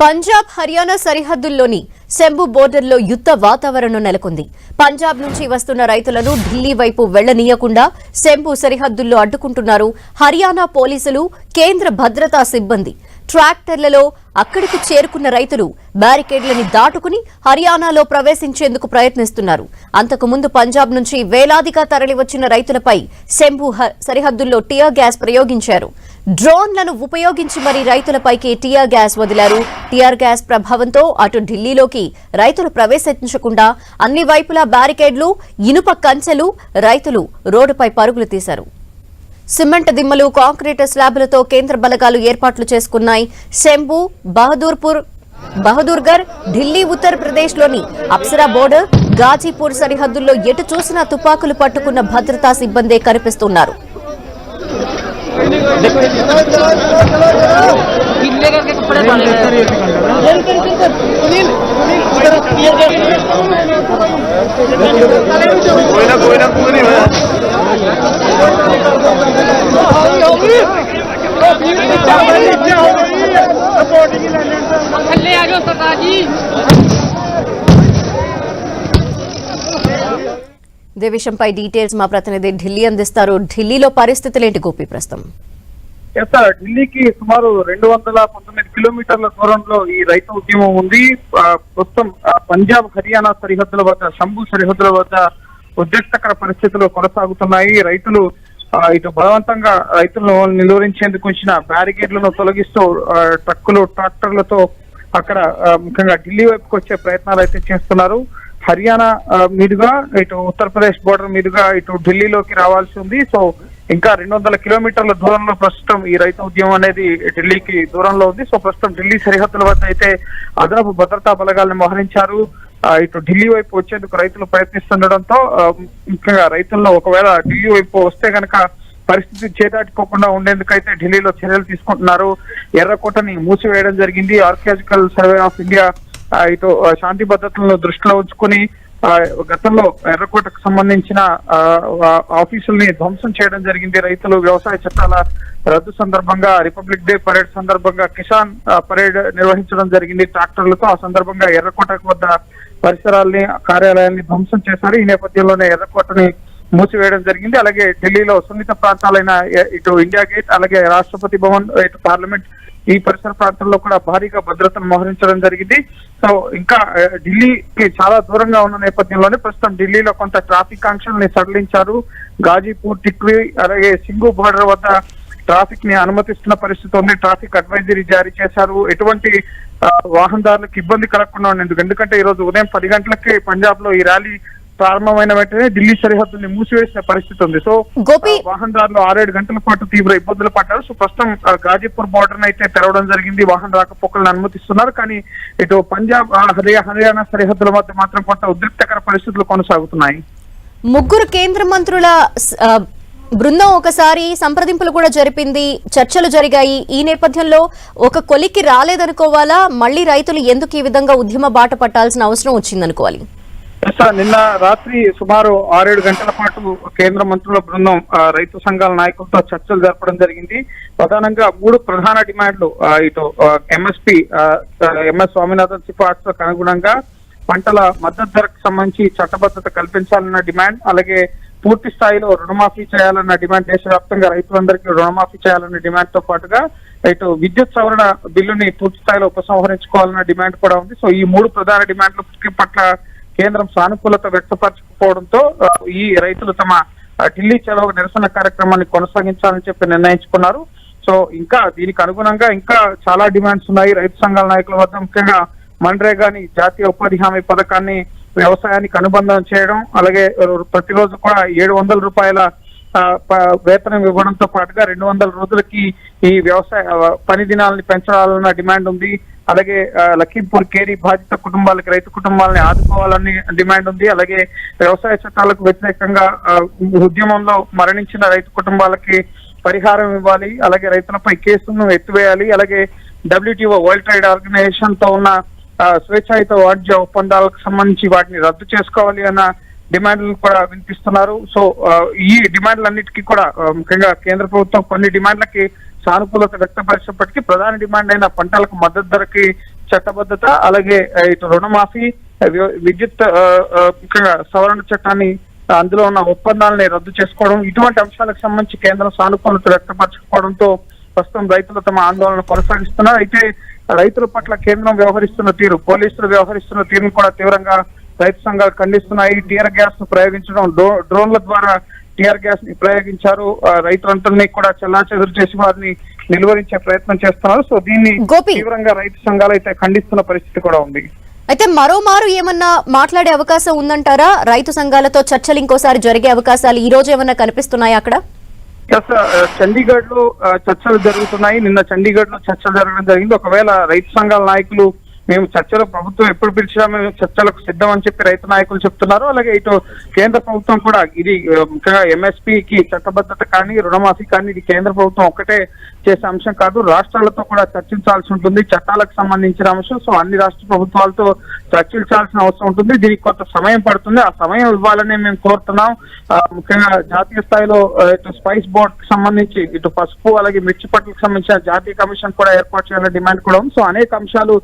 పంజాబ్ హర్యానా సరిహద్దుల్లోని శంభు బోర్డర్లో యుద్ధ వాతావరణం నెలకొంది. పంజాబ్ నుంచి వస్తున్న రైతులను ఢిల్లీ వైపు వెళ్లనీయకుండా శంభు సరిహద్దుల్లో అడ్డుకుంటున్నారు హర్యానా పోలీసులు, కేంద్ర భద్రతా సిబ్బంది. ట్రాక్టర్లలో అక్కడికి చేరుకున్న రైతులు బ్యారికేడ్లని దాటుకుని హర్యానాలో ప్రవేశించేందుకు ప్రయత్నిస్తున్నారు. అంతకుముందు పంజాబ్ నుంచి వేలాదిగా తరలివచ్చిన రైతులపై శంభు సరిహద్దుల్లో టియర్ గ్యాస్ ప్రయోగించారు. డ్రోన్లను ఉపయోగించి మరీ రైతులపైకి టియర్ గ్యాస్ వదిలారు. టియర్ గ్యాస్ ప్రభావంతో అటు ఢిల్లీలోకి రైతులు ప్రవేశించకుండా అన్ని వైపులా బ్యారికేడ్లు, ఇనుప కంచెలు, రైతులు రోడ్డుపై పరుగులు తీశారు. సిమెంట్ దిమ్మలు, కాంక్రీట్ స్లాబులతో కేంద్ర బలగాలు ఏర్పాట్లు చేసుకున్నాయి. శంభు, బహదూర్గర్, ఢిల్లీ, ఉత్తరప్రదేశ్లోని అప్సరా బోర్డర్, గాజీపూర్ సరిహద్దుల్లో ఎటు చూసినా తుపాకులు పట్టుకున్న భద్రతా సిబ్బందే కనిపిస్తున్నారు. ఇదే విషయంపై డీటెయిల్స్ మా ప్రతినిధి ఢిల్లీ అందిస్తారు. ఢిల్లీలో పరిస్థితులేంటి గోపి ప్రస్తుతం? ఢిల్లీకి సుమారు 219 కిలోమీటర్ల దూరంలో ఈ రైతు ఉద్యమం ఉంది. ప్రస్తుతం పంజాబ్ హర్యానా సరిహద్దుల వద్ద, శంభు సరిహద్దుల వద్ద ఉద్రిక్తకర పరిస్థితులు కొనసాగుతున్నాయి. రైతులు ఇటు బలవంతంగా రైతులను నిలువరించేందుకు వచ్చిన బ్యారికేడ్లను తొలగిస్తూ ట్రక్కులు, ట్రాక్టర్లతో అక్కడ ముఖ్యంగా ఢిల్లీ వైపుకి వచ్చే ప్రయత్నాలు అయితే చేస్తున్నారు. హర్యానా మీదుగా ఇటు ఉత్తరప్రదేశ్ బోర్డర్ మీదుగా ఇటు ఢిల్లీలోకి రావాల్సి ఉంది. సో ఇంకా 200 కిలోమీటర్ల దూరంలో ప్రస్తుతం ఈ రైతు ఉద్యమం అనేది ఢిల్లీకి దూరంలో ఉంది. సో ప్రస్తుతం ఢిల్లీ సరిహద్దుల వద్ద అయితే అదనపు భద్రతా బలగాలను మోహరించారు. ఇటు ఢిల్లీ వైపు వచ్చేందుకు రైతులు ప్రయత్నిస్తుండడంతో ముఖ్యంగా రైతుల్లో ఒకవేళ ఢిల్లీ వైపు వస్తే గనక పరిస్థితి చేదాటిపోకుండా ఉండేందుకైతే ఢిల్లీలో చర్యలు తీసుకుంటున్నారు. ఎర్రకోటని మూసివేయడం జరిగింది. ఆర్కియాలజికల్ సర్వే ఆఫ్ ఇండియా ఇటు శాంతి భద్రతలను దృష్టిలో ఉంచుకుని గతంలో ఎర్రకోటకు సంబంధించిన ఆఫీసుల్ని ధ్వంసం చేయడం జరిగింది. రైతులు వ్యవసాయ చట్టాల రద్దు సందర్భంగా, రిపబ్లిక్ డే పరేడ్ సందర్భంగా కిసాన్ పరేడ్ నిర్వహించడం జరిగింది ట్రాక్టర్లతో. ఆ సందర్భంగా ఎర్రకోట వద్ద పరిసరాల్ని, కార్యాలయాల్ని ధ్వంసం చేశారు. ఈ నేపథ్యంలోనే ఎర్రకోటని మూసివేయడం జరిగింది. అలాగే ఢిల్లీలో సున్నిత ప్రాంతాలైన ఇటు ఇండియా గేట్, అలాగే రాష్ట్రపతి భవన్, ఇటు పార్లమెంట్, ఈ పరిసర ప్రాంతాల్లో కూడా భారీగా భద్రతను మోహరించడం జరిగింది. సో ఇంకా ఢిల్లీకి చాలా దూరంగా ఉన్న నేపథ్యంలోనే ప్రస్తుతం ఢిల్లీలో కొంత ట్రాఫిక్ ఆంక్షల్ని సడలించారు. గాజీపూర్, టిక్వీ, అలాగే సింగు బోర్డర్ వద్ద ట్రాఫిక్ ని అనుమతిస్తున్న పరిస్థితి ఉంది. ట్రాఫిక్ అడ్వైజరీ జారీ చేశారు. ఎటువంటి వాహనదారులకు ఇబ్బంది కలగకుండా ఉండేందుకు. ఎందుకంటే ఈ రోజు ఉదయం 10 గంటలకి పంజాబ్ లో ఈ ర్యాలీ ప్రారంభమైన వెంటనే ఢిల్లీ సరిహద్దుల్ని మూసివేసిన పరిస్థితి ఉంది. సో వాహనదారులు 6-7 గంటల పాటు తీవ్ర ఇబ్బందులు పడ్డారు. సో ప్రస్తుతం గాజీపూర్ బోర్డర్ అయితే తెరవడం జరిగింది. వాహన రాకపోకలను అనుమతిస్తున్నారు. కానీ ఇటు పంజాబ్, హర్యానా సరిహద్దుల మధ్య మాత్రం కొంత ఉద్రిక్తకర పరిస్థితులు కొనసాగుతున్నాయి. ముగ్గురు కేంద్ర మంత్రుల బృందం ఒకసారి సంప్రదింపులు కూడా జరిపింది, చర్చలు జరిగాయి. ఈ నేపథ్యంలో ఒక కొలిక్కి రాలేదనుకోవాలా? మళ్లీ రైతులు ఎందుకు ఈ విధంగా ఉద్యమ బాట పట్టాల్సిన అవసరం వచ్చిందనుకోవాలి? నిన్న రాత్రి సుమారు 6-7 గంటల పాటు కేంద్ర మంత్రుల బృందం రైతు సంఘాల నాయకులతో చర్చలు జరపడం జరిగింది. ప్రధానంగా 3 ప్రధాన డిమాండ్లు, ఇటు ఎంఎస్ స్వామినాథన్ సిఫార్సులకు అనుగుణంగా పంటల మద్దతు ధరకు సంబంధించి చట్టబద్ధత కల్పించాలన్న డిమాండ్, అలాగే పూర్తి స్థాయిలో రుణమాఫీ చేయాలన్న డిమాండ్, దేశవ్యాప్తంగా రైతులందరికీ రుణమాఫీ చేయాలన్న డిమాండ్ తో పాటుగా ఇటు విద్యుత్ సవరణ బిల్లుని పూర్తి స్థాయిలో ఉపసంహరించుకోవాలన్న డిమాండ్ కూడా ఉంది. సో ఈ 3 ప్రధాన డిమాండ్ల పట్ల కేంద్రం సానుకూలత వ్యక్తపరచకపోవడంతో ఈ రైతులు తమ ఢిల్లీ చలో నిరసన కార్యక్రమాన్ని కొనసాగించాలని చెప్పి నిర్ణయించుకున్నారు. సో ఇంకా దీనికి అనుగుణంగా ఇంకా చాలా డిమాండ్స్ ఉన్నాయి రైతు సంఘాల నాయకుల వద్ద. ముఖ్యంగా మన్రేగాని, జాతీయ ఉపాధి హామీ పథకాన్ని వ్యవసాయానికి అనుబంధం చేయడం, అలాగే ప్రతిరోజు కూడా 700 రూపాయల వేతనం ఇవ్వడంతో పాటుగా 200 రోజులకి ఈ వ్యవసాయ పని దినాలని పెంచాలన్న డిమాండ్ ఉంది. అలాగే లఖీంపూర్ కేరీ బాధిత కుటుంబాలకి, రైతు కుటుంబాలని ఆదుకోవాలని డిమాండ్ ఉంది. అలాగే వ్యవసాయ చట్టాలకు వ్యతిరేకంగా ఉద్యమంలో మరణించిన రైతు కుటుంబాలకి పరిహారం ఇవ్వాలి. అలాగే రైతులపై కేసులను ఎత్తివేయాలి. అలాగే WTO, వరల్డ్ ట్రేడ్ ఆర్గనైజేషన్ తో ఉన్న స్వేచ్ఛాయుత వాణిజ్య ఒప్పందాలకు సంబంధించి వాటిని రద్దు చేసుకోవాలి అన్న డిమాండ్లను కూడా వినిపిస్తున్నారు. సో ఈ డిమాండ్లన్నిటికీ కూడా ముఖ్యంగా కేంద్ర ప్రభుత్వం కొన్ని డిమాండ్లకి సానుకూలత వ్యక్తపరిచినప్పటికీ ప్రధాన డిమాండ్ అయిన పంటలకు మద్దతు ధరకి చట్టబద్ధత, అలాగే ఇటు రుణమాఫీ, విద్యుత్ ముఖ్యంగా సవరణ చట్టాన్ని అందులో ఉన్న ఒప్పందాలని రద్దు చేసుకోవడం, ఇటువంటి అంశాలకు సంబంధించి కేంద్రం సానుకూలత వ్యక్తపరచుకోవడంతో ప్రస్తుతం రైతులు తమ ఆందోళన కొనసాగిస్తున్నారు. అయితే రైతుల పట్ల కేంద్రం వ్యవహరిస్తున్న తీరు, పోలీసులు వ్యవహరిస్తున్న తీరును కూడా తీవ్రంగా రైతు సంఘాలు ఖండిస్తున్నాయి. టియర్ గ్యాస్ ను ప్రయోగించడం, డ్రోన్ల ద్వారా టియర్ గ్యాస్ ని ప్రయోగించారు. రైతులందరినీ కూడా చెల్లాచెదురు చేసి వారిని నిలువరించే ప్రయత్నం చేస్తున్నారు. సో దీన్ని తీవ్రంగా రైతు సంఘాలు అయితే ఖండిస్తున్న పరిస్థితి కూడా ఉంది. అయితే మరోమారు ఏమన్నా మాట్లాడే అవకాశం ఉందంటారా? రైతు సంఘాలతో చర్చలు ఇంకోసారి జరిగే అవకాశాలు ఈ రోజు ఏమన్నా కనిపిస్తున్నాయా అక్కడ? చండీగఢ్ లో చర్చలు జరుగుతున్నాయి. నిన్న చండీగఢ్ లో చర్చలు జరగడం జరిగింది. ఒకవేళ రైతు సంఘాల నాయకులు మేము చర్చలు ప్రభుత్వం ఎప్పుడు పిలిచినా మేము చర్చలకు సిద్ధం అని చెప్పి రైతు నాయకులు చెప్తున్నారు. అలాగే ఇటు కేంద్ర ప్రభుత్వం కూడా ఇది ముఖ్యంగా ఎంఎస్పీకి చట్టబద్ధత కానీ రుణమాఫీ కానీ ఇది కేంద్ర ప్రభుత్వం ఒక్కటే చేసే అంశం కాదు, రాష్ట్రాలతో కూడా చర్చించాల్సి ఉంటుంది. చట్టాలకు సంబంధించిన అంశం. సో అన్ని రాష్ట్ర ప్రభుత్వాలతో చర్చించాల్సిన అవసరం ఉంటుంది. దీనికి కొంత సమయం పడుతుంది. ఆ సమయం ఇవ్వాలని మేము కోరుతున్నాం. ముఖ్యంగా జాతీయ స్థాయిలో ఇటు స్పైస్ బోర్డ్ కి సంబంధించి ఇటు పసుపు అలాగే మిర్చి పట్లకు సంబంధించిన జాతీయ కమిషన్ కూడా ఏర్పాటు చేయాలనే డిమాండ్ కూడా ఉంది. సో అనేక అంశాలు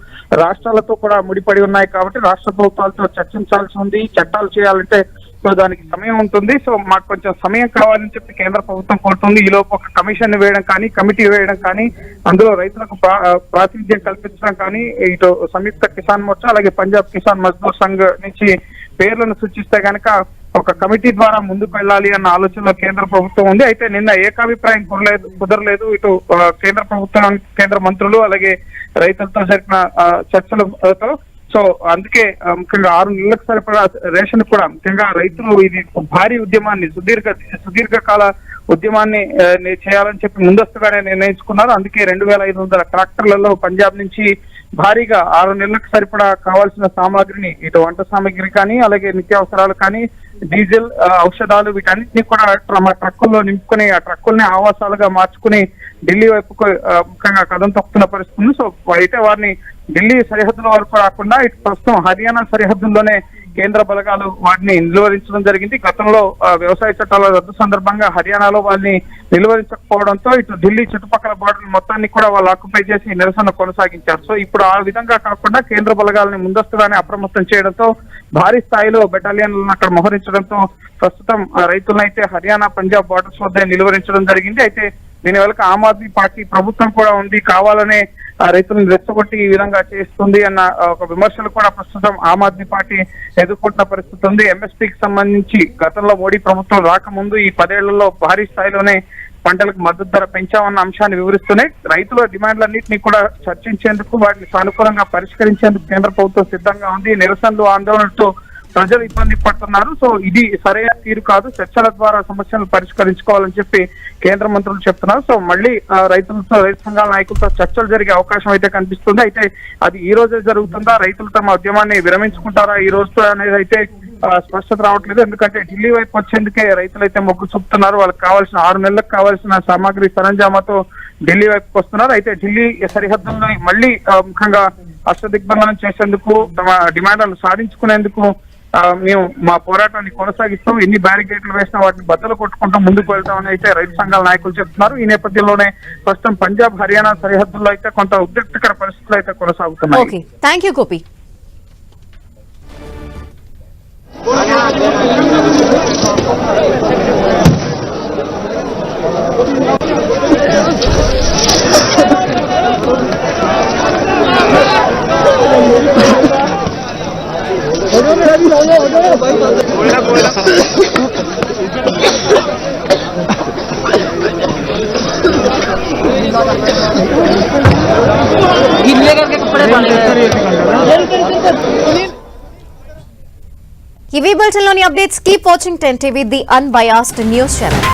రాష్ట్రాలతో కూడా ముడిపడి ఉన్నాయి కాబట్టి రాష్ట్ర ప్రభుత్వాలతో చర్చించాల్సి ఉంది. చట్టాలు చేయాలంటే సో దానికి సమయం ఉంటుంది. సో మాకు కొంచెం సమయం కావాలని చెప్పి కేంద్ర ప్రభుత్వం కోరుతుంది. ఈలోపు ఒక కమిషన్ వేయడం కానీ, కమిటీ వేయడం కానీ, అందులో రైతులకు ప్రాతినిధ్యం కల్పించడం కానీ, ఇటు సంయుక్త కిసాన్ మోర్చా అలాగే పంజాబ్ కిసాన్ మజ్దూర్ సంఘ్ నుంచి పేర్లను సూచిస్తే కనుక ఒక కమిటీ ద్వారా ముందుకు వెళ్ళాలి అన్న ఆలోచనలో కేంద్ర ప్రభుత్వం ఉంది. అయితే నిన్న ఏకాభిప్రాయం కుదరలేదు. ఇటు కేంద్ర ప్రభుత్వం, కేంద్ర మంత్రులు అలాగే రైతులతో జరిపిన చర్చలతో. సో అందుకే ముఖ్యంగా 6 నెలలకు సరిపడా రేషన్ కూడా ముఖ్యంగా రైతులు ఇది భారీ ఉద్యమాన్ని సుదీర్ఘకాల ఉద్యమాన్ని చేయాలని చెప్పి ముందస్తుగానే నిర్ణయించుకున్నారు. అందుకే 2500 ట్రాక్టర్లలో పంజాబ్ నుంచి భారీగా 6 నెలలకు సరిపడా కావాల్సిన సామాగ్రిని ఇటు వంట సామాగ్రి కానీ అలాగే నిత్యావసరాలు కానీ, డీజిల్, ఔషధాలు వీటన్నిటిని కూడా ట్రక్కుల్లో నింపుకుని ఆ ట్రక్కుల్ని ఆవాసాలుగా మార్చుకుని ఢిల్లీ వైపుకు ముఖ్యంగా కదం తొక్కుతున్న పరిస్థితి ఉంది. సో అయితే వారిని ఢిల్లీ సరిహద్దుల వరకు రాకుండా ఇటు ప్రస్తుతం హర్యానా సరిహద్దుల్లోనే కేంద్ర బలగాలు వాటిని నిలువరించడం జరిగింది. గతంలో వ్యవసాయ చట్టాల రద్దు సందర్భంగా హర్యానాలో వాళ్ళని నిలువరించకపోవడంతో ఇటు ఢిల్లీ చుట్టుపక్కల బార్డర్ మొత్తాన్ని కూడా వాళ్ళు ఆక్యుపై చేసి నిరసన కొనసాగించారు. సో ఇప్పుడు ఆ విధంగా కాకుండా కేంద్ర బలగాలని ముందస్తుగానే అప్రమత్తం చేయడంతో భారీ స్థాయిలో బెటాలియన్లను అక్కడ మోహరించడంతో ప్రస్తుతం రైతులనైతే హర్యానా పంజాబ్ బార్డర్స్ వద్ద నిలువరించడం జరిగింది. అయితే దీని వెనుక ఆమ్ ఆద్మీ పార్టీ ప్రభుత్వం కూడా ఉంది, కావాలనే రైతులను రెచ్చగొట్టి ఈ విధంగా చేస్తుంది అన్న ఒక విమర్శలు కూడా ప్రస్తుతం ఆమ్ ఆద్మీ పార్టీ ఎదుర్కొంటున్న పరిస్థితి ఉంది. ఎంఎస్పీకి సంబంధించి గతంలో మోడీ ప్రభుత్వం రాకముందు ఈ 10 ఏళ్లలో భారీ స్థాయిలోనే పంటలకు మద్దతు ధర పెంచామన్న అంశాన్ని వివరిస్తూనే రైతుల డిమాండ్లన్నింటినీ కూడా చర్చించేందుకు, వాటిని సానుకూలంగా పరిష్కరించేందుకు కేంద్ర ప్రభుత్వం సిద్ధంగా ఉంది. నిరసనలు, ఆందోళనలతో ప్రజలు ఇబ్బంది పడుతున్నారు. సో ఇది సరైన తీరు కాదు, చర్చల ద్వారా సమస్యలను పరిష్కరించుకోవాలని చెప్పి కేంద్ర మంత్రులు చెప్తున్నారు. సో మళ్ళీ రైతులతో, రైతు సంఘాల నాయకులతో చర్చలు జరిగే అవకాశం అయితే కనిపిస్తుంది. అయితే అది ఈ రోజే జరుగుతుందా, రైతులు తమ ఉద్యమాన్ని విరమించుకుంటారా ఈ రోజుతో అనేది అయితే స్పష్టత రావట్లేదు. ఎందుకంటే ఢిల్లీ వైపు వచ్చేందుకే రైతులు అయితే మొగ్గు చూపుతున్నారు. వాళ్ళకి కావాల్సిన 6 నెలలకు కావాల్సిన సామాగ్రి సరంజామాతో ఢిల్లీ వైపుకి వస్తున్నారు. అయితే ఢిల్లీ సరిహద్దుల్లో మళ్ళీ ముఖ్యంగా అష్టదిగ్బంధనం చేసేందుకు, తమ డిమాండ్లను సాధించుకునేందుకు మేము మా పోరాటాన్ని కొనసాగిస్తాం. ఎన్ని బ్యారికేడ్లు వేసినా వాటిని బద్దలు కొట్టుకుంటూ ముందుకు వెళ్తామని అయితే రైతు సంఘాల నాయకులు చెప్తున్నారు. ఈ నేపథ్యంలోనే ప్రస్తుతం పంజాబ్, హర్యానా సరిహద్దుల్లో అయితే కొంత ఉద్రిక్తకర పరిస్థితులు అయితే కొనసాగుతున్నాయి. Thank you Gopi. ఇవి బులెటిన్లోని updates. Keep watching 10 TV, the unbiased news channel.